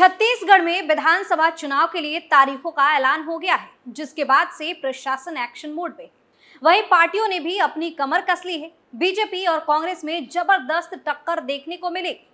छत्तीसगढ़ में विधानसभा चुनाव के लिए तारीखों का ऐलान हो गया है, जिसके बाद से प्रशासन एक्शन मोड में है। वहीं पार्टियों ने भी अपनी कमर कस ली है। बीजेपी और कांग्रेस में जबरदस्त टक्कर देखने को मिलेगी।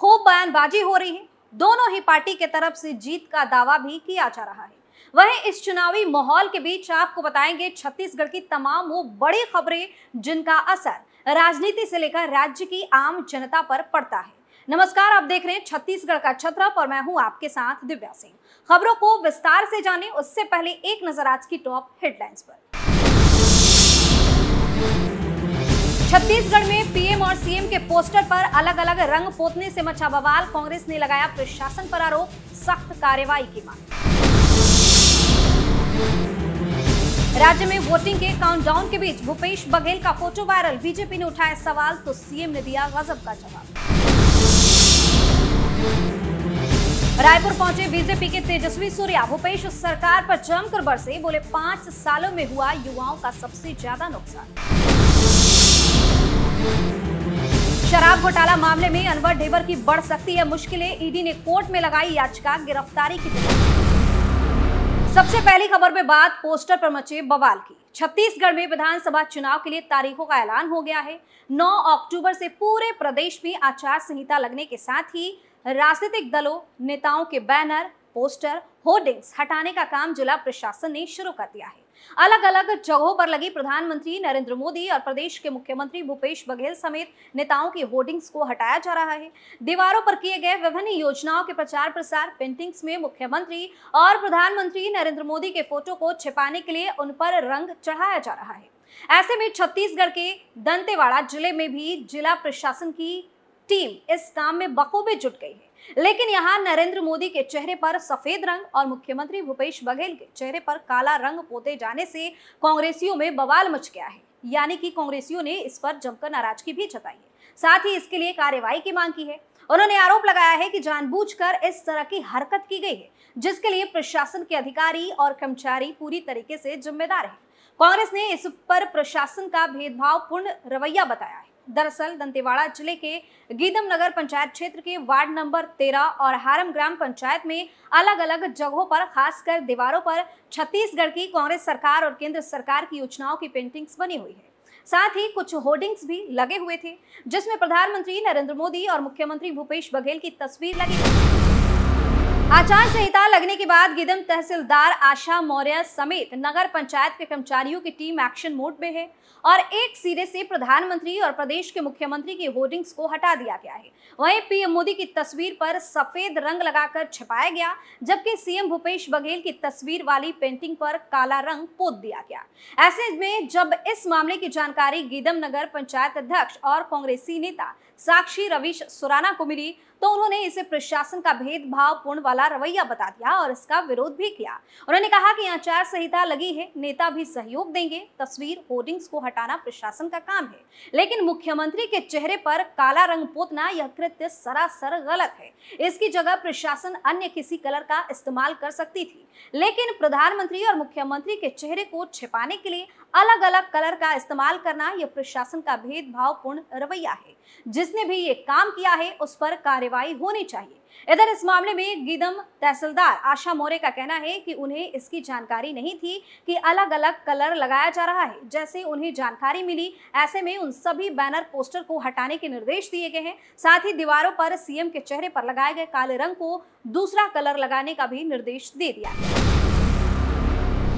खूब बयानबाजी हो रही है। दोनों ही पार्टी के तरफ से जीत का दावा भी किया जा रहा है। वहीं इस चुनावी माहौल के बीच आपको बताएंगे छत्तीसगढ़ की तमाम वो बड़ी खबरें जिनका असर राजनीति से लेकर राज्य की आम जनता पर पड़ता है। नमस्कार, आप देख रहे हैं छत्तीसगढ़ का छत्रप और मैं हूं आपके साथ दिव्या सिंह। खबरों को विस्तार से जानें उससे पहले एक नजर आज की टॉप हेडलाइंस पर। छत्तीसगढ़ में पीएम और सीएम के पोस्टर पर अलग अलग रंग पोतने से मचा बवाल। कांग्रेस ने लगाया प्रशासन पर आरोप, सख्त कार्रवाई की मांग। राज्य में वोटिंग के काउंटडाउन के बीच भूपेश बघेल का फोटो वायरल। बीजेपी ने उठाया सवाल तो सीएम ने दिया गजब का जवाब। रायपुर पहुंचे बीजेपी के तेजस्वी सूर्या। भूपेश सरकार पर जमकर बरसे, बोले 5 सालों में हुआ युवाओं का सबसे ज्यादा नुकसान। शराब घोटाला मामले में अनवर ढेबर की बढ़ सकती है मुश्किलें। ईडी ने कोर्ट में लगाई याचिका, गिरफ्तारी की तैयारी। सबसे पहली खबर में बात पोस्टर पर मचे बवाल की। छत्तीसगढ़ में विधानसभा चुनाव के लिए तारीखों का ऐलान हो गया है। 9 अक्टूबर से पूरे प्रदेश में आचार संहिता लगने के साथ ही राजनीतिक दलों, नेताओं के बैनर, पोस्टर, होर्डिंग्स हटाने का काम जिला प्रशासन ने शुरू कर दिया है। अलग अलग जगहों पर लगी प्रधानमंत्री नरेंद्र मोदी और प्रदेश के मुख्यमंत्री भूपेश बघेल समेत नेताओं की होर्डिंग्स को हटाया जा रहा है। दीवारों पर किए गए विभिन्न योजनाओं के प्रचार प्रसार पेंटिंग्स में मुख्यमंत्री और प्रधानमंत्री नरेंद्र मोदी के फोटो को छिपाने के लिए उन पर रंग चढ़ाया जा रहा है। ऐसे में छत्तीसगढ़ के दंतेवाड़ा जिले में भी जिला प्रशासन की टीम इस काम में बखूबी जुट गई है। लेकिन यहाँ नरेंद्र मोदी के चेहरे पर सफेद रंग और मुख्यमंत्री भूपेश बघेल के चेहरे पर काला रंग पोते जाने से कांग्रेसियों में बवाल मच गया है। यानी कि कांग्रेसियों ने इस पर जमकर नाराजगी भी जताई है, साथ ही इसके लिए कार्रवाई की मांग की है। उन्होंने आरोप लगाया है कि जानबूझकर इस तरह की हरकत की गई है, जिसके लिए प्रशासन के अधिकारी और कर्मचारी पूरी तरीके से जिम्मेदार है। कांग्रेस ने इस पर प्रशासन का भेदभावपूर्ण रवैया बताया है। दरअसल दंतेवाड़ा जिले के गीदम नगर पंचायत क्षेत्र के वार्ड नंबर 13 और हारम ग्राम पंचायत में अलग अलग जगहों पर, खासकर दीवारों पर छत्तीसगढ़ की कांग्रेस सरकार और केंद्र सरकार की योजनाओं की पेंटिंग्स बनी हुई है। साथ ही कुछ होर्डिंग्स भी लगे हुए थे, जिसमें प्रधानमंत्री नरेंद्र मोदी और मुख्यमंत्री भूपेश बघेल की तस्वीर लगी थी। आचार संहिता लगने के बाद गिदम तहसीलदार आशा मौर्य समेत नगर पंचायत के कर्मचारियों की टीम एक्शन मोड में है और एक सिरे से प्रधानमंत्री और प्रदेश के मुख्यमंत्री की होर्डिंग्स को हटा दिया गया है। वहीं पीएम मोदी की तस्वीर पर सफेद रंग लगाकर छिपाया गया, जबकि सीएम भूपेश बघेल की तस्वीर वाली पेंटिंग पर काला रंग पोत दिया गया। ऐसे में जब इस मामले की जानकारी गीदम नगर पंचायत अध्यक्ष और कांग्रेसी नेता साक्षी रवीश सुराना को मिली तो उन्होंने इसे प्रशासन का भेदभावपूर्ण वाला रवैया बता दिया और इसका विरोध भी किया। उन्होंने कहा कि आचार संहिता लगी है, नेता भी सहयोग देंगे, तस्वीर होर्डिंग्स को हटाना प्रशासन का काम है, लेकिन मुख्यमंत्री के चेहरे पर काला रंग पोतना यह कृत्य सरासर गलत है। इसकी जगह प्रशासन अन्य किसी कलर का इस्तेमाल कर सकती थी, लेकिन प्रधानमंत्री और मुख्यमंत्री के चेहरे को छिपाने के लिए अलग अलग कलर का इस्तेमाल करना यह प्रशासन का भेदभावपूर्ण रवैया है। जिसने भी ये काम किया है उस पर कार्रवाई होनी चाहिए। इधर इस मामले में गीदम तहसीलदार आशा मौर्य का कहना है कि उन्हें इसकी जानकारी नहीं थी कि अलग अलग कलर लगाया जा रहा है। जैसे उन्हें जानकारी मिली, ऐसे में उन सभी बैनर पोस्टर को हटाने के निर्देश दिए गए हैं। साथ ही दीवारों पर सीएम के चेहरे पर लगाए गए काले रंग को दूसरा कलर लगाने का भी निर्देश दे दिया है।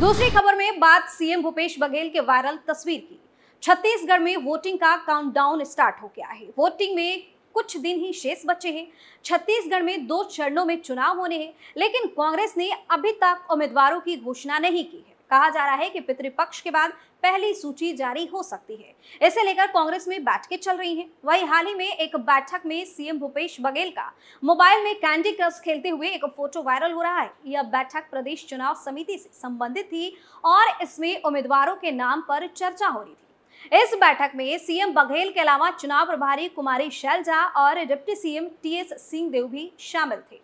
दूसरी खबर में बात सीएम भूपेश बघेल के वायरल तस्वीर की। छत्तीसगढ़ में वोटिंग का काउंटडाउन स्टार्ट हो गया है। वोटिंग में कुछ दिन ही शेष बचे हैं। छत्तीसगढ़ में 2 चरणों में चुनाव होने हैं, लेकिन कांग्रेस ने अभी तक उम्मीदवारों की घोषणा नहीं की है। कहा जा रहा है कि पितृपक्ष के बाद पहली सूची जारी हो सकती है। इसे लेकर कांग्रेस में बैठकें चल रही हैं। वहीं हाल ही में एक बैठक में सीएम भूपेश बघेल का मोबाइल में कैंडी क्रश खेलते हुए एक फोटो वायरल हो रहा है। यह बैठक प्रदेश चुनाव समिति से संबंधित थी और इसमें उम्मीदवारों के नाम पर चर्चा हो रही थी। इस बैठक में सीएम बघेल के अलावा चुनाव प्रभारी कुमारी शैलजा और डिप्टी सीएम टीएस सिंहदेव भी शामिल थे।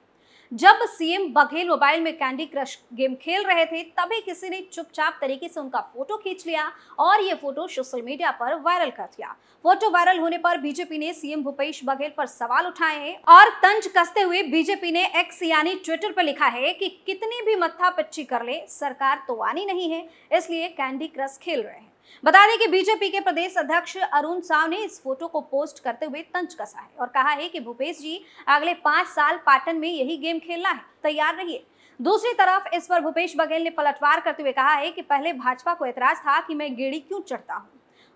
जब सीएम बघेल मोबाइल में कैंडी क्रश गेम खेल रहे थे तभी किसी ने चुपचाप तरीके से उनका फोटो खींच लिया और ये फोटो सोशल मीडिया पर वायरल कर दिया। फोटो वायरल होने पर बीजेपी ने सीएम भूपेश बघेल पर सवाल उठाए हैं और तंज कसते हुए बीजेपी ने एक्स यानी ट्विटर पर लिखा है कि कितनी भी मत्थापच्ची कर ले सरकार तो आनी नहीं है, इसलिए कैंडी क्रश खेल रहे हैं। बता दें कि बीजेपी के प्रदेश अध्यक्ष अरुण साव ने इस फोटो को पोस्ट करते हुए तंज कसा है और कहा है कि भूपेश जी अगले 5 साल पाटन में यही गेम खेलना है, तैयार रहिए। दूसरी तरफ इस पर भूपेश बघेल ने पलटवार करते हुए कहा है कि पहले भाजपा को एतराज था कि मैं गेड़ी क्यों चढ़ता हूँ,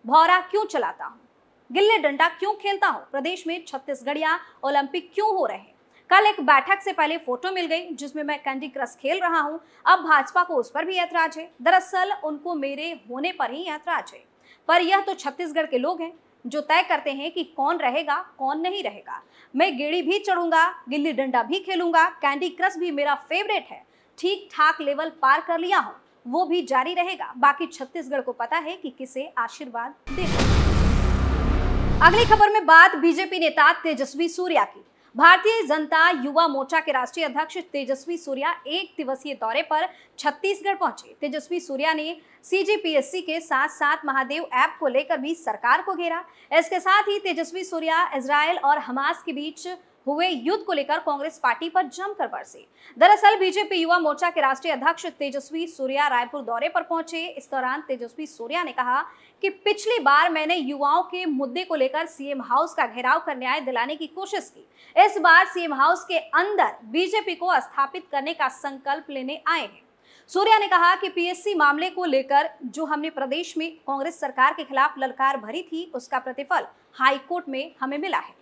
भौरा क्यों चलाता हूँ, गिल्ली डंडा क्यों खेलता हूँ, प्रदेश में छत्तीसगढ़िया ओलंपिक क्यों हो रहे हैं। कल एक बैठक से पहले फोटो मिल गई जिसमें मैं कैंडी क्रश खेल रहा हूं, अब भाजपा को उस पर भी ऐतराज है। दरअसल उनको मेरे होने पर ही ऐतराज है, पर यह तो छत्तीसगढ़ के लोग हैं जो तय करते हैं कि कौन रहेगा कौन नहीं रहेगा। मैं गेड़ी भी चढ़ूंगा, गिल्ली डंडा भी खेलूंगा, कैंडी क्रश भी मेरा फेवरेट है। ठीक ठाक लेवल पार कर लिया हूं, वो भी जारी रहेगा। बाकी छत्तीसगढ़ को पता है कि किसे आशीर्वाद देना। अगली खबर में बात बीजेपी नेता तेजस्वी सूर्या की। भारतीय जनता युवा मोर्चा के राष्ट्रीय अध्यक्ष तेजस्वी सूर्या 1 दिवसीय दौरे पर छत्तीसगढ़ पहुंचे। तेजस्वी सूर्या ने सीजीपीएससी के साथ साथ महादेव ऐप को लेकर भी सरकार को घेरा। इसके साथ ही तेजस्वी सूर्या इजरायल और हमास के बीच हुए युद्ध को लेकर कांग्रेस पार्टी पर जमकर बरसे। दरअसल बीजेपी युवा मोर्चा के राष्ट्रीय अध्यक्ष तेजस्वी सूर्या रायपुर दौरे पर पहुंचे। इस दौरान तेजस्वी सूर्या ने कहा कि पिछली बार मैंने युवाओं के मुद्दे को लेकर सीएम हाउस का घेराव कर न्याय दिलाने की कोशिश की। इस बार सीएम हाउस के अंदर बीजेपी को स्थापित करने का संकल्प लेने आए हैं। सूर्या ने कहा कि पीएससी मामले को लेकर जो हमने प्रदेश में कांग्रेस सरकार के खिलाफ ललकार भरी थी, उसका प्रतिफल हाईकोर्ट में हमें मिला है।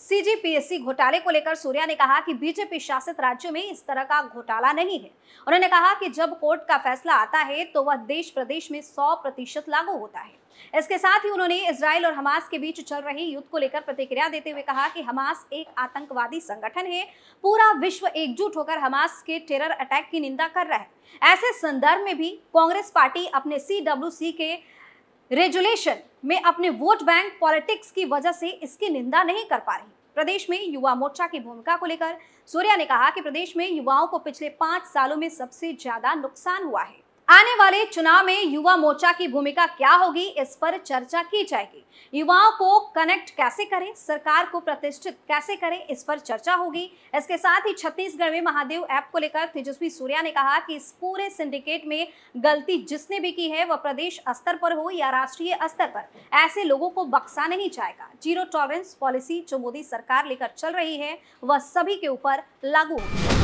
सीजीपीएससी घोटाले को लेकर सूर्या ने कहा कि बीजेपी शासित राज्यों में इस तरह का घोटाला नहीं है। उन्होंने कहा कि जब कोर्ट का फैसला आता है तो वह देश प्रदेश में 100% लागू होता है। इसके साथ ही उन्होंने इजरायल और हमास के बीच चल रहे युद्ध को लेकर प्रतिक्रिया देते हुए कहा कि हमास एक आतंकवादी संगठन है, पूरा विश्व एकजुट होकर हमास के टेरर अटैक की निंदा कर रहा है। ऐसे संदर्भ में भी कांग्रेस पार्टी अपने CWC के रेजुलेशन में अपने वोट बैंक पॉलिटिक्स की वजह से इसकी निंदा नहीं कर पा रही। प्रदेश में युवा मोर्चा की भूमिका को लेकर सूर्या ने कहा कि प्रदेश में युवाओं को पिछले 5 सालों में सबसे ज्यादा नुकसान हुआ है। आने वाले चुनाव में युवा मोर्चा की भूमिका क्या होगी, इस पर चर्चा की जाएगी। युवाओं को कनेक्ट कैसे करें, सरकार को प्रतिष्ठित कैसे करें, इस पर चर्चा होगी। इसके साथ ही छत्तीसगढ़ में महादेव ऐप को लेकर तेजस्वी सूर्या ने कहा कि इस पूरे सिंडिकेट में गलती जिसने भी की है वह प्रदेश स्तर पर हो या राष्ट्रीय स्तर पर, ऐसे लोगों को बख्शा नहीं जाएगा। जीरो टॉलरेंस पॉलिसी जो मोदी सरकार लेकर चल रही है वह सभी के ऊपर लागू होगी।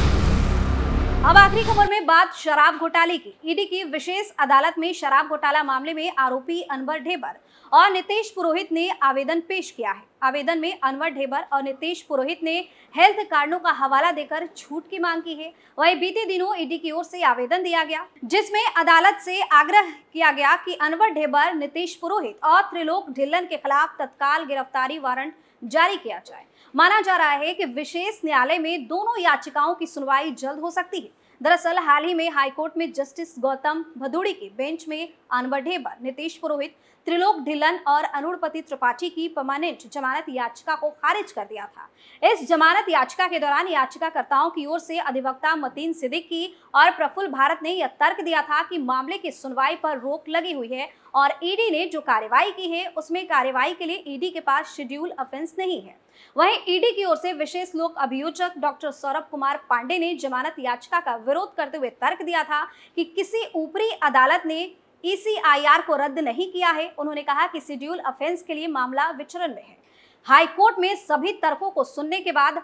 अब आखिरी खबर में बात शराब घोटाले की। ईडी की विशेष अदालत में शराब घोटाला मामले में आरोपी अनवर ढेबर और नितेश पुरोहित ने आवेदन पेश किया है। आवेदन में अनवर ढेबर और नितेश पुरोहित ने हेल्थ कार्डों का हवाला देकर छूट की मांग की है। वहीं बीते दिनों ईडी की ओर से आवेदन दिया गया जिसमें अदालत से आग्रह किया गया कि अनवर ढेबर, नितेश पुरोहित और त्रिलोक ढिल्लन के खिलाफ तत्काल गिरफ्तारी वारंट जारी किया जाए। माना जा रहा है कि विशेष न्यायालय में दोनों याचिकाओं की सुनवाई जल्द हो सकती है। दरअसल हाल ही में हाईकोर्ट में जस्टिस गौतम भदौड़ी की बेंच में अनवर ढेबर, नितेश पुरोहित, त्रिलोक ढिल्लन और अरुणपति त्रिपाठी की परमानेंट जमानत याचिका को खारिज कर दिया था। इस जमानत याचिका के दौरान याचिकाकर्ताओं की ओर से अधिवक्ता मतीन सिद्दीकी और प्रफुल्ल भारत ने यह तर्क दिया था कि मामले की सुनवाई पर रोक लगी हुई है और ईडी ने जो कार्रवाई की है उसमें कार्रवाई के लिए ईडी के पास शेड्यूल ऑफेंस नहीं है। वहीं ईडी की ओर से विशेष लोक अभियोजक डॉक्टर सौरभ कुमार पांडे ने जमानत याचिका का विरोध करते हुए तर्क दिया था कि किसी ऊपरी अदालत ने ECIR को रद्द नहीं किया है। उन्होंने कहा कि शेड्यूल ऑफेंस के लिए मामला विचरण में है। हाईकोर्ट में सभी तर्कों को सुनने के बाद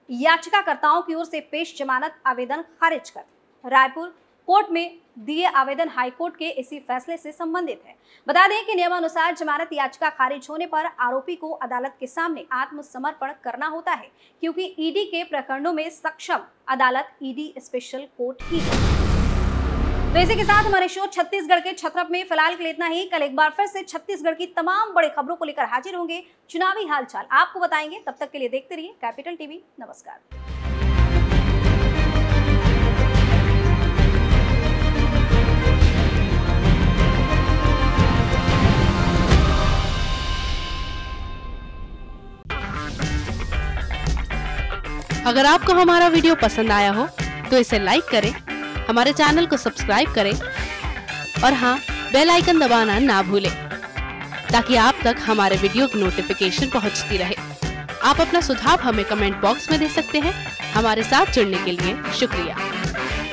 याचिकाकर्ताओं की ओर से पेश जमानत आवेदन खारिज कर रायपुर कोर्ट में दिए आवेदन हाईकोर्ट के इसी फैसले से संबंधित है। बता दें कि नियमानुसार जमानत याचिका खारिज होने पर आरोपी को अदालत के सामने आत्मसमर्पण करना होता है, क्योंकि ईडी के प्रकरणों में सक्षम अदालत ईडी स्पेशल कोर्ट ही है। तो इसी के साथ हमारे शो छत्तीसगढ़ के छत्रप में फिलहाल के लिए इतना ही। कल एक बार फिर से छत्तीसगढ़ की तमाम बड़ी खबरों को लेकर हाजिर होंगे, चुनावी हालचाल आपको बताएंगे। तब तक के लिए देखते रहिए कैपिटल टीवी। नमस्कार। अगर आपको हमारा वीडियो पसंद आया हो तो इसे लाइक करें, हमारे चैनल को सब्सक्राइब करें और हाँ, बेल आइकन दबाना ना भूलें ताकि आप तक हमारे वीडियो की नोटिफिकेशन पहुंचती रहे। आप अपना सुझाव हमें कमेंट बॉक्स में दे सकते हैं। हमारे साथ जुड़ने के लिए शुक्रिया।